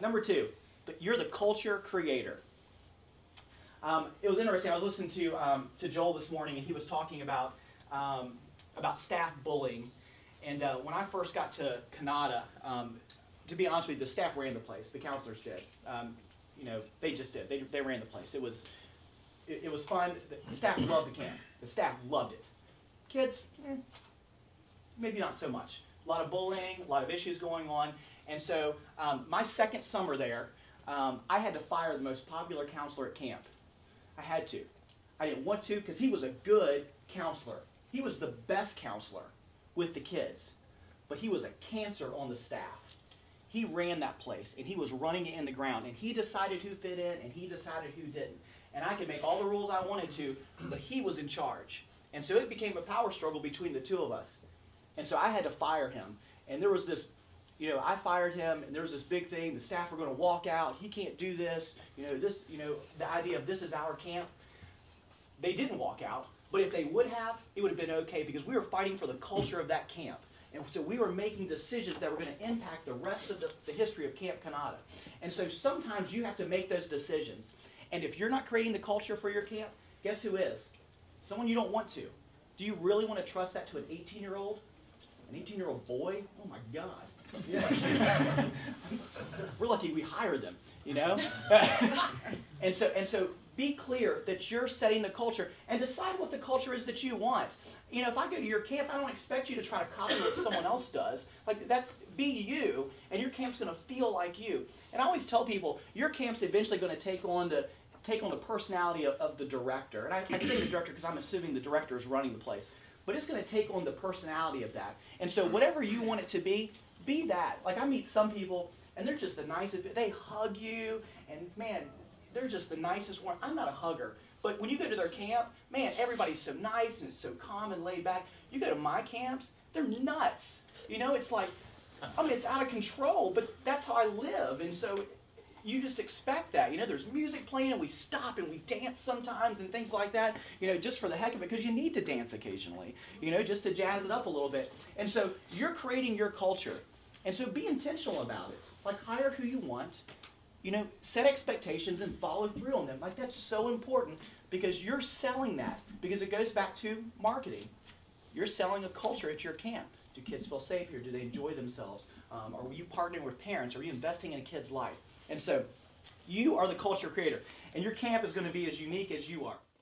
Number two, you're the culture creator. It was interesting. I was listening to Joel this morning, and he was talking about staff bullying. And when I first got to Kanata, to be honest with you, the staff ran the place. The counselors did. They just did. They ran the place. It was fun. The staff loved the camp. The staff loved it. Kids, maybe not so much. A lot of bullying, a lot of issues going on. And so my second summer there, I had to fire the most popular counselor at camp. I had to. I didn't want to because he was a good counselor. He was the best counselor with the kids. But he was a cancer on the staff. He ran that place, and he was running it in the ground. And he decided who fit in, and he decided who didn't. And I could make all the rules I wanted to, but he was in charge. And so it became a power struggle between the two of us. And so I had to fire him. And there was this, I fired him, and there was this big thing. The staff were going to walk out. He can't do this. The idea of this is our camp. They didn't walk out. But if they would have, it would have been okay because we were fighting for the culture of that camp. And so we were making decisions that were going to impact the rest of the history of Camp Kanata. And so sometimes you have to make those decisions. And if you're not creating the culture for your camp, guess who is? Someone you don't want to. Do you really want to trust that to an 18-year-old? An 18-year-old boy? Oh my God. We're lucky we hired them, and so be clear that you're setting the culture and decide what the culture is that you want. If I go to your camp, I don't expect you to try to copy what someone else does. Be you, and your camp's going to feel like you. And I always tell people, your camp's eventually going to take on the personality of the director. And I say the director because I'm assuming the director is running the place. But it's going to take on the personality of that. And so whatever you want it to be that. Like I meet some people, and they're just the nicest. They hug you, and man, they're just the nicest one. I'm not a hugger. But when you go to their camp, man, everybody's so nice and it's so calm and laid back. You go to my camps, they're nuts. It's like, it's out of control, but that's how I live. And so you just expect that. There's music playing and we stop and we dance sometimes and things like that, just for the heck of it, because you need to dance occasionally, just to jazz it up a little bit. And so you're creating your culture. And so be intentional about it. Like hire who you want, set expectations and follow through on them. That's so important because you're selling that, because it goes back to marketing. You're selling a culture at your camp. Do kids feel safe here? Do they enjoy themselves? Are you partnering with parents? Are you investing in a kid's life? And so you are the culture creator, and your camp is going to be as unique as you are.